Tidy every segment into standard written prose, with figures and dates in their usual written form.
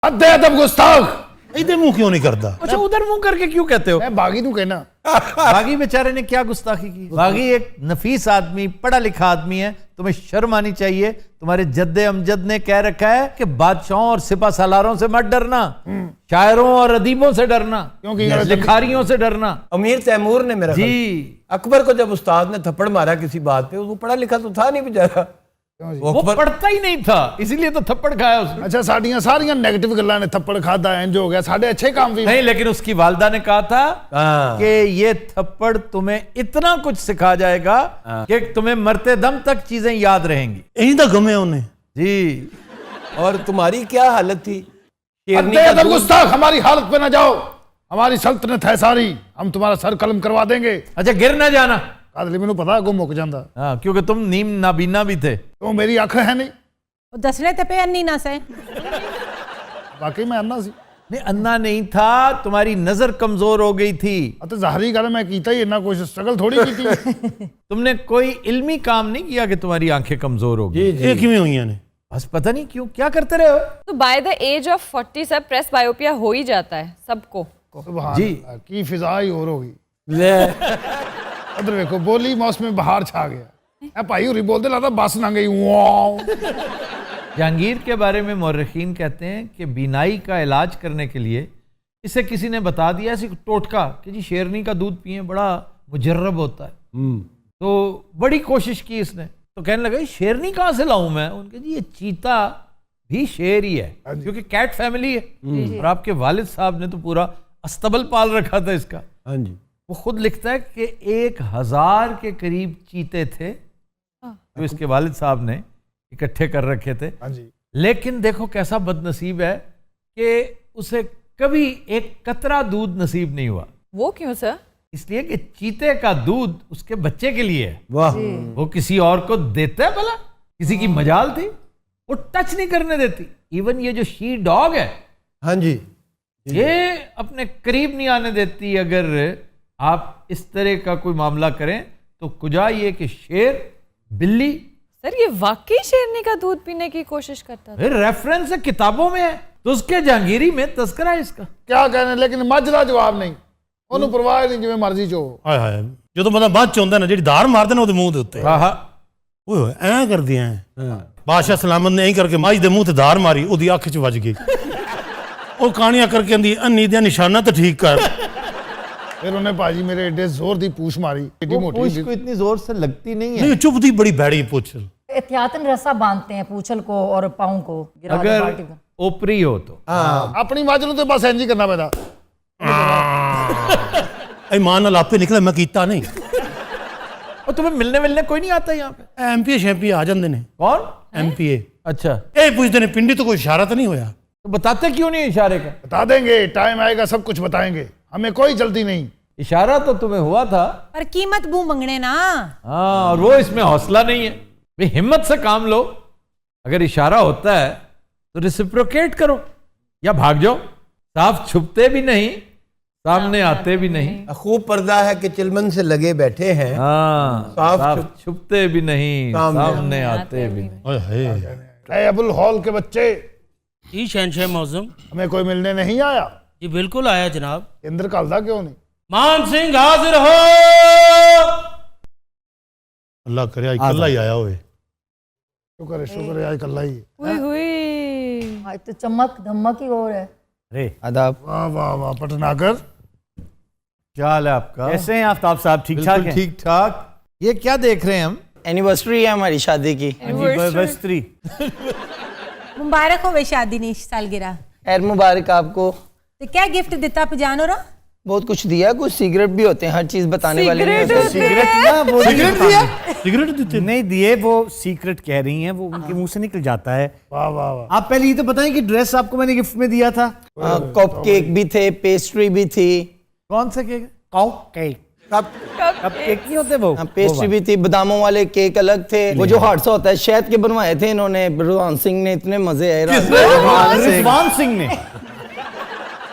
अदब गुस्ताख इधर मुंह क्यों नहीं करता? अच्छा उधर मुंह करके क्यों कहते हो? मैं बागी तू कहना। बागी बेचारे ने क्या गुस्ताखी की? बागी एक नफीस आदमी, पढ़ा लिखा आदमी है, तुम्हें शर्म आनी चाहिए। तुम्हारे जद्दे अमजद ने कह रखा है कि बादशाहों और सिपा सालारों से मत डरना, शायरों और अदीबों से डरना, क्योंकि लिखारियों से डरना। अमीर तैमूर ने मेरा जी अकबर को जब उस्ताद ने थप्पड़ मारा किसी बात पे, वो पढ़ा लिखा तो था नहीं बेचारा, वो पढ़ता ही नहीं था, इसीलिए तो थप्पड़ खाया उसने। अच्छा साड़ियां सारियां नेगेटिव गल्लां ने थप्पड़ खाता इंज हो गया, साढ़े अच्छे काम भी नहीं, लेकिन उसकी वालदा ने कहा था कि ये थप्पड़ तुम्हें इतना कुछ सिखा जाएगा कि तुम्हें मरते दम तक चीजें याद रहेंगी। यही तो गमे उन्हें जी। और तुम्हारी क्या हालत थी? शेरनी का अदब दूध- गुस्ताख हमारी हालत पे ना जाओ, हमारी सल्तनत है सारी, हम तुम्हारा सर कलम करवा देंगे। अच्छा गिर ना जाना। कादली मैनू पता है गुम मुक जांदा, हाँ, क्योंकि तुम नीम नाबीना भी थे। तो मेरी अख है नहीं, दसने ते पे अन्नी ना सै बाकी मैं अन्ना सी। नहीं अन्ना नहीं था, तुम्हारी नजर कमजोर हो गई थी। तो जाहरी गल मैं कीता ही इन्ना कोशिश स्ट्रगल थोड़ी की थी। तुमने कोई इल्मी काम नहीं किया कि तुम्हारी आंखें कमजोर हो गई। ये किवें हुई ने? बस पता नहीं क्यों क्या करते रहे हो। तो बाय द एज ऑफ 40 सब प्रेस बायोपिया हो ही जाता है सबको। सुभान जी। अल्लाह, की फिजा ही और होगी। ले उधर देखो बोली मौसम बहार छा गया। ए भाई होरी बोलते लगता बस ना गई। वाओ। जहांगीर के बारे में मौरखीन कहते हैं कि बीनाई का इलाज करने के लिए इसे किसी ने बता दिया ऐसी टोटका कि जी शेरनी का दूध पिए, बड़ा मुजर्रब होता है। तो बड़ी कोशिश की इसने, तो कहने लगा शेरनी कहाँ से लाऊं मैं? उनके जी ये चीता भी शेर ही है, क्योंकि कैट फैमिली है। और आपके वालिद साहब ने तो पूरा अस्तबल पाल रखा था इसका। हाँ जी। वो खुद लिखता है कि 1000 के करीब चीते थे जो इसके वालिद साहब ने इकट्ठे कर रखे थे। हाँ जी। लेकिन देखो कैसा बदनसीब है कि उसे कभी एक कतरा दूध नसीब नहीं हुआ। वो क्यों सर? इसलिए कि चीते का दूध उसके बच्चे के लिए है, वाह। वो किसी और को देता है भला? किसी की मजाल थी? वो टच नहीं करने देती। इवन ये जो शी डॉग है, हाँ जी। ये अपने करीब नहीं आने देती। अगर आप इस तरह का कोई मामला करें तो कुजा ये कि शेर, बिल्ली, सर ये वाकई शेरनी का दूध पीने की कोशिश करता था? रेफरेंस है किताबों में है, तो उसके जहांगीरी में तस्करा है इसका। क्या कहने, लेकिन मज का जवाब नहीं, ਉਹਨੂੰ परवाह नहीं जिवें मर्जी चो। हाय हाय ਜਦੋਂ ਬੰਦਾ ਬਾਅਦ ਚ ਹੁੰਦਾ ਨਾ ਜਿਹੜੀ ਧਾਰ ਮਾਰਦੇ ਨੇ ਉਹਦੇ ਮੂੰਹ ਦੇ ਉੱਤੇ हाँ हाँ ਓਏ ਹੋਏ ਐਂ ਕਰਦੀ ਐ। ਬਾਦਸ਼ਾਹ ਸਲਾਮਤ ਨੇ ਐਂ ਕਰਕੇ ਮਾਝ ਦੇ ਮੂੰਹ ਤੇ ਧਾਰ ਮਾਰੀ, ਉਹਦੀ ਅੱਖ ਚ ਵੱਜ ਗਈ। ਉਹ ਕਾਣੀਆਂ ਕਰਕੇ ਕਹਿੰਦੀ ਅੰਨੀ ਦੇ ਨਿਸ਼ਾਨਾ ਤਾਂ ਠੀਕ कर। फिर उन्हें भाजी मेरे एडे जोर दी पूछ मारी, एडी वो मोटी पूछ को इतनी जोर से लगती नहीं है। नहीं चुभती बड़ी भैड़ी पूछ। एहतियातन रस्सा बांधते हैं पूछल को और पाँव को गिरा दे अगर बाल्टी में। ओपरी हो तो अपनी मज ਨੂੰ ਤੇ बस इंज ही करना पैदा। ईमान नाल आपे निकला, मैं कीता नहीं। और तुम्हें मिलने कोई नहीं आता यहाँ पे? एमपीए शैम्पीए आ जाते ने। कौन? एमपीए अच्छा, ये पूछते ने पिंडी तो कोई इशारा तो नहीं होया? तो बताते क्यों नहीं इशारे का? बता देंगे, टाइम आएगा सब कुछ बताएंगे, हमें कोई जल्दी नहीं। इशारा तो तुम्हें हुआ था। पर कीमत बू मंगने ना। हाँ, और वो इसमें हौसला नहीं है। भाई हिम्मत से काम लो। अगर इशारा होता है तो रिसिप्रोकेट करो या भाग जाओ। साफ छुपते भी नहीं, सामने आते भी नहीं। खूब पर्दा है कि चिलमन से लगे बैठे हैं। हाँ, साफ साफ छुपते भी नहीं, सामने सामने आते भी नहीं। ओए हाय ऐ अबुल हॉल के बच्चे, जी शहनशाह मौजम। हमें कोई मिलने नहीं आया? जी बिल्कुल आया जनाब। इंद्र कलदा क्यों नहीं? मान सिंह हाजिर हो। अल्लाह करे आज कल्ला ही आया होए। शुक्र है आज कल्ला ही। हुई हुई। आज तो चमक धमक ही और है। अरे आदाब। वाह वाह वाह पटनागर, क्या हाल है आपका? कैसे हैं आफ्ताब साहब? ठीक ठाक हैं? ठीक ठाक। ये क्या देख रहे हैं हम? एनिवर्सरी है हमारी शादी की। बस्त्री। मुबारक हो शादी नी सालगिरह। खैर मुबारक आपको। तो क्या गिफ्ट दिता पजानो रा? बहुत कुछ दिया, कुछ सिगरेट भी होते हैं, हर चीज बताने वाले नहीं होते। सिगरेट ना वो सिगरेट दिया? सिगरेट देते नहीं दिए, वो सीक्रेट कह रही हैं, वो उनके मुंह से निकल जाता है। वाह वाह वाह। आप पहले ये तो बताएं कि ड्रेस आपको मैंने गिफ्ट में दिया था। कप केक भी थे, पेस्ट्री भी थी। कौन सा केक? Cup cake. कब कप केक नहीं होते वो? पेस्ट्री भी थी, बादामों वाले केक अलग थे। वो जो हादसा होता है शहद के बनवाए थे इन्होंने, रुहान सिंह ने, इतने मजे आए। रिजवान सिंह ने।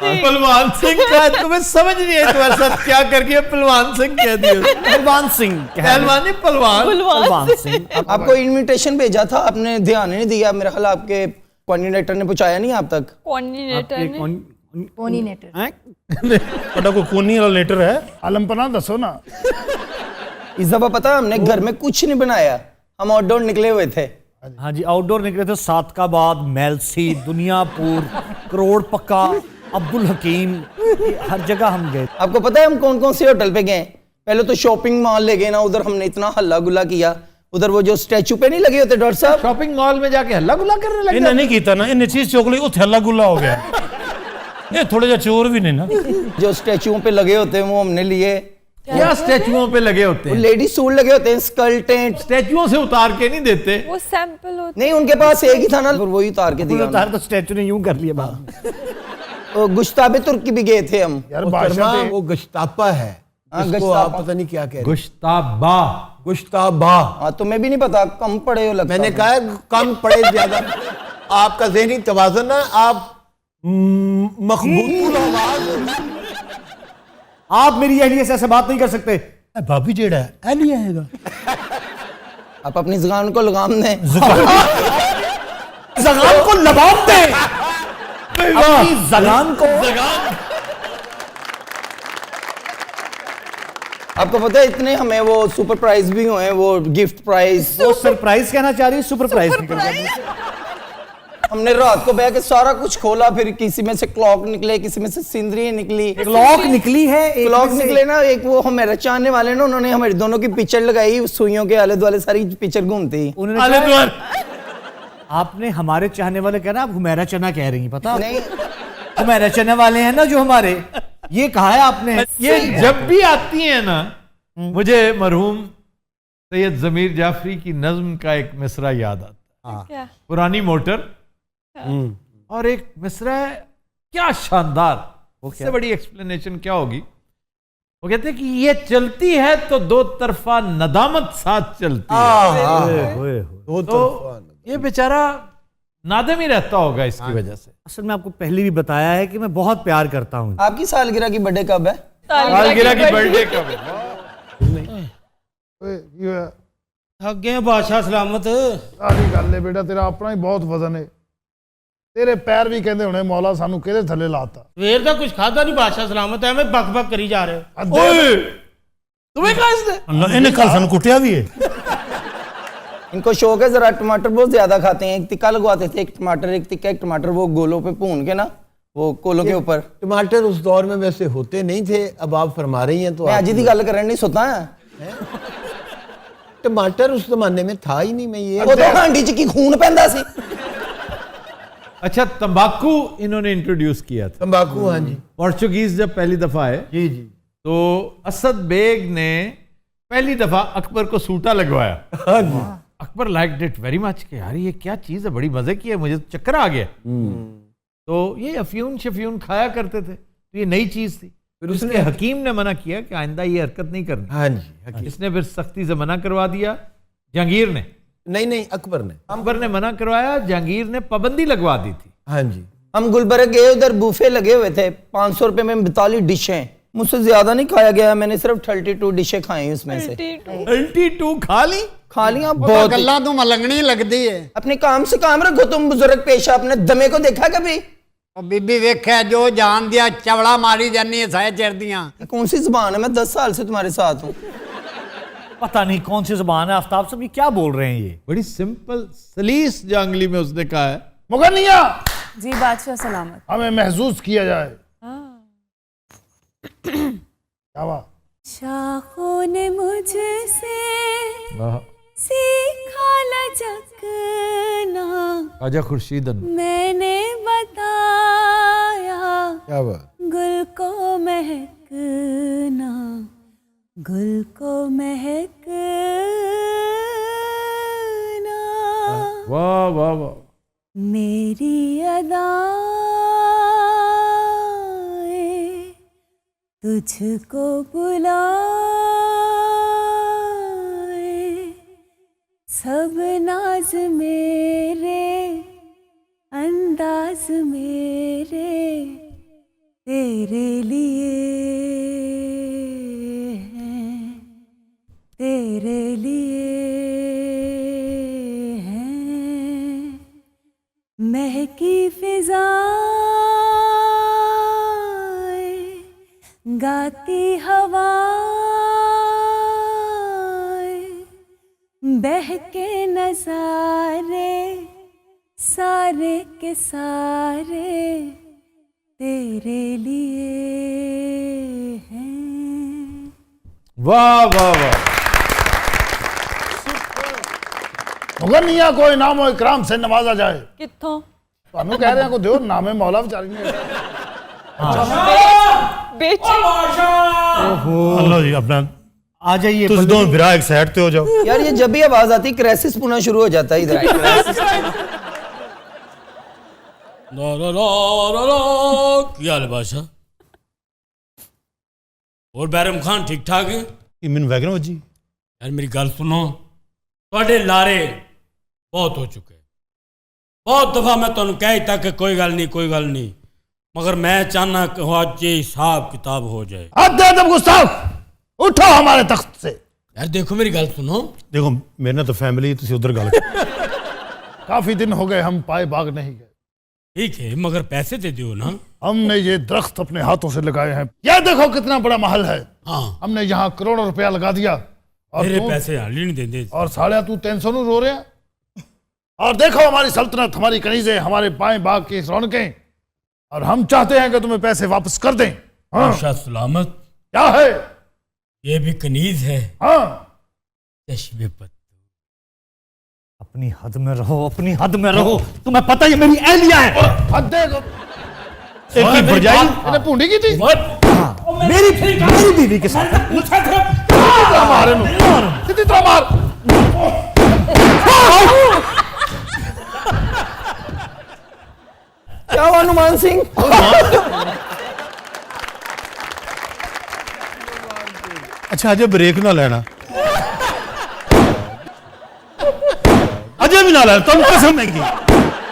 पहलवान सिंह का तुम्हें समझ नहीं है तुम्हारे साथ क्या कर गया? पहलवान सिंह कह दिया। पहलवान सिंह। पहलवान नहीं, पहलवान। पहलवान सिंह। आपको इनविटेशन भेजा था, आपने ध्यान ही नहीं दिया। मेरा ख्याल आपके कोऑर्डिनेटर ने पहुंचाया नहीं आप तक? कोऑर्डिनेटर ने पोनीनेटर। ਤੁਹਾਡਾ ਕੋਈ ਕੋਨੀ ਵਾਲਾ ਲੈਟਰ ਹੈ? आलमपना दसो ना। इस दफा पता है हमने घर में कुछ नहीं बनाया, हम आउटडोर निकले हुए थे। हाँ जी, आउटडोर निकले थे। सादकाबाद, मेलसी, दुनियापुर, करोड़ पक्का, अब्दुल हकीम, हर जगह हम गए। आपको पता है हम कौन कौन से होटल पे गए? पहले तो शॉपिंग मॉल ले गए ना, उधर हमने इतना हल्ला गुल्ला किया। उधर वो जो स्टैचू पे नहीं लगे होते डॉक्टर साहब, शॉपिंग मॉल में जाके हल्ला गुल्ला करने लगे। ਇਹਨੇ ਨਹੀਂ ਕੀਤਾ ਨਾ, ਇਹਨੇ ਚੀਜ਼ ਚੁੱਕ ਲਈ, ਉੱਥੇ ਹੱਲਾ ਗੁੱਲਾ ਹੋ ਗਿਆ। ਇਹ ਥੋੜੇ ਜਿਹਾ ਚੋਰ ਵੀ ਨੇ ਨਾ। जो स्टैचुओं पे लगे होते हैं वो हमने लिए। क्या स्टैचुओं पे लगे होते वो हैं? लेडीज सूट लगे होते हैं, स्कर्टें। स्टैचुओं से उतार के नहीं देते। वो सैंपल होते नहीं, उनके पास एक ही था ना, फिर वही उतार के दिया हमने। उतार तो स्टैचू ने यूं कर लिया बात। तो गुश्ताबे तुर्की भी गए थे हम। यार मोहतरमा, बादशाह वो गश्तापा है। हाँ, इसको गश्तापा। आप पता नहीं क्या कह रहे हैं। गुश्ताबा। गुश्ताबा। हाँ, तुम्हें भी नहीं पता, कम पड़े हो लगता मैंने है। कहा है, कम पड़े ज्यादा। आपका ज़हनी तवाज़ुन ना, आप मखबूल आवाज। आप मेरी अहलिया से ऐसे बात नहीं कर सकते। ਇਹ ਭਾਬੀ ਜਿਹੜਾ ਹੈ ਇਹ ਨਹੀਂ ਆਏਗਾ। आप अपनी जुबान को लगाम दें। जगान को लगाम दे, अपनी जगान को। आपको पता है इतने हमें वो सुपर प्राइज भी हुए हैं, वो गिफ्ट प्राइज। वो सरप्राइज कहना चाह रही है, सुपर प्राइज निकल गया। हमने रात को बैठ के सारा कुछ खोला, फिर किसी में से क्लॉक निकले, किसी में से सिंदरी निकली। क्लॉक निकली है, एक क्लॉक में से- निकले ना, एक वो हमारे चाहने वाले ना, उन्होंने हमारे दोनों की पिक्चर लगाई, सुइयों के आले दुआले सारी पिक्चर घूमती। उन्होंने ਆਲੇ कहा- ਦੁਆਰ आपने हमारे चाहने वाले कहना, आप हुमैरा चना कह रही हैं, पता आपको? नहीं, हुमैरा चना वाले हैं ना जो हमारे, ये कहा है आपने। ये जब भी आती है ना, मुझे मरहूम सैयद जमीर जाफरी की नज्म का एक मिसरा याद आता है। क्या? पुरानी मोटर और एक मिसरा है, क्या शानदार। उससे बड़ी एक्सप्लेनेशन क्या होगी? वो कहते हैं कि ये चलती है तो दो तरफा नदामत साथ चलती है। तो ये बेचारा नादम ही रहता होगा इसकी वजह से। असल में आपको पहले भी बताया है कि मैं बहुत प्यार करता हूँ। आपकी सालगिरह की बर्थडे कब है? सालगिरह की बर्थडे कब है? ਓਏ ਕੀ ਹੋਇਆ? ਥੱਕ ਗਏ ਬਾਦਸ਼ਾਹ ਸਲਾਮਤ। ਸਾਰੀ ਗੱਲ ਹੈ ਬੇਟਾ, ਤੇਰਾ ਆਪਣਾ ਹੀ ਬਹੁਤ ਵਜ਼ਨ ਹੈ। ਤੇਰੇ ਪੈਰ ਵੀ ਕਹਿੰਦੇ ਹੋਣੇ ਮੌਲਾ ਸਾਨੂੰ ਕਿਹਦੇ ਥੱਲੇ ਲਾਤਾ। ਸਵੇਰ ਦਾ ਕੁਝ ਖਾਦਾ ਨਹੀਂ ਬਾਦਸ਼ਾਹ ਸਲਾਮਤ, ਐਵੇਂ ਬਕ ਬਕ ਕਰੀ ਜਾ ਰਹੇ ਹੋ। ओए, तुम्हें कहा इसने? ਅੱਲਾ, ਇਹਨੇ ਕੱਲ ਸਾਨੂੰ ਕੁੱਟਿਆ ਵੀ ਹੈ। इनको शौक है जरा, टमाटर बहुत ज्यादा खाते हैं। एक तिक्का लगवाते थे, एक टमाटर, एक तिक्का, एक टमाटर, वो गोलों पे भून के ना, वो कोलों के ऊपर। टमाटर उस दौर में वैसे होते नहीं थे, अब आप फरमा रही हैं तो मैं आप- अजी दी गल करन नहीं सोता है। टमाटर उस जमाने में था ही नहीं। मैं ये वो तो हांडी च की खून पैंदा सी। अच्छा, तंबाकू इन्होंने इंट्रोड्यूस किया था। तंबाकू, हाँ जी पोर्चुगीज जब पहली दफा आए जी जी। तो असद बेग ने पहली दफा अकबर को सूटा लगवाया। हाँ जी। अकबर लाइक डिट वेरी मच कि यार ये क्या चीज है, बड़ी मजे की है, मुझे तो चक्कर आ गया। तो ये अफ्यून शफ्यून खाया करते थे, तो ये नई चीज थी। फिर उसके हकीम ने मना किया कि आइंदा ये हरकत नहीं करनी। हाँ जी, हकीम। इसने फिर सख्ती से मना करवा दिया जहांगीर ने। नहीं नहीं, अकबर ने। अकबर ने मना करवाया, जहांगीर ने पाबंदी लगवा दी थी। हाँ जी। हम गुलबर्ग गए, उधर बूफे लगे हुए थे, 500 रुपए में 42 डिशें। मुझसे ज्यादा नहीं खाया गया, मैंने सिर्फ 32 डिशें खाई उसमें से। 22 खा ली। खा लिया बहुत। गल्ला तो मलंगनी लगती है। अपने काम से काम रखो तुम बुजुर्ग पेशा। अपने दमे को देखा कभी? और बीबी वेख्या जो जान दिया चवड़ा मारी जानी है साए चिर दियां। कौन सी जुबान है? मैं 10 साल से तुम्हारे साथ हूँ। पता नहीं कौन सी जुबान है। आफ्ताब साहब ये क्या बोल रहे हैं ये? बड़ी सिंपल सलीस जांगली में उसने कहा है। मुगनिया जी बादशाह सलामत। हमें महसूस किया जाए। क्या हुआ? शाखों ने मुझसे सीखा लचकना, आजा खुर्शीद अनवर। मैंने बताया क्या बात। गुल को महकना, गुल को महकना। वाह वाह वाह। मेरी अदाएं तुझको बुलाए, सब नाज मेरे अंदाज मेरे तेरे लिए हैं, तेरे लिए हैं। महक गाती हवाएं बहके नजारे सारे के सारे तेरे लिए हैं। वाह वाह वाह। मुगनिया को इनाम और इकराम से नवाजा जाए। कित्थों ਤੁਹਾਨੂੰ ਕਹਿ ਰਿਹਾ ਕੋ ਦਿਓ ਨਾਮੇ ਮੌਲਾ ਵਿਚਾਰੀ ਨੇ बेची अल्लाह जी अपना आ जाइए तुम दोनों बिरा एक साइड पे हो जाओ। यार ये जब भी आवाज आती क्राइसिस पुनः शुरू हो जाता है इधर। ਕੀ ਹਾਲ ਹੈ ਬਾਦਸ਼ਾਹ ਹੋਰ ਬੈਰਮ ਖਾਨ ਠੀਕ ਠਾਕ ਹੈ ਇਹ ਮੈਨੂੰ ਵੈਗਨ ਵੱਜੀ। ਯਾਰ ਮੇਰੀ ਗੱਲ ਸੁਣੋ ਤੁਹਾਡੇ ਲਾਰੇ ਬਹੁਤ ਹੋ ਚੁੱਕੇ ਬਹੁਤ ਦਫਾ ਮੈਂ ਤੁਹਾਨੂੰ ਕਹਿ ਦਿੱਤਾ ਕਿ ਕੋਈ ਗੱਲ ਨਹੀਂ मगर मैं चाहना कि आज ये हिसाब किताब हो जाए। अदब गुस्ताख उठो हमारे तख्त से। यार देखो मेरी गल सुनो। देखो मेरे ना तो फैमिली तुसी उधर गल काफी दिन हो गए हम पाए बाग नहीं गए। ठीक है मगर पैसे दे दो ना। हमने ये दरख्त अपने हाथों से लगाए हैं। यह देखो कितना बड़ा महल है। हाँ हमने यहाँ करोड़ों रुपया लगा दिया और मेरे पैसे हाल ही नहीं देंगे। और साढ़े तू 300 नो रो रहे। और देखो हमारी सल्तनत हमारी कनीजें हमारे पाए बाग की रौनकें और हम चाहते हैं कि तुम्हें पैसे वापस कर दें। हाँ। सलामत क्या है ये भी कनीज है। हाँ चश्मे पर अपनी हद में रहो तुम्हें पता है ये मेरी एहलिया है। हद देखो एक ही भरजाई मैंने पूंडी की थी। मेरी बीवी के साथ मारे सीधी तरह मार। क्या हुआ हनुमान सिंह? अच्छा अजय ब्रेक ना लेना अजय भी ना लेना तुम कसम नहीं की।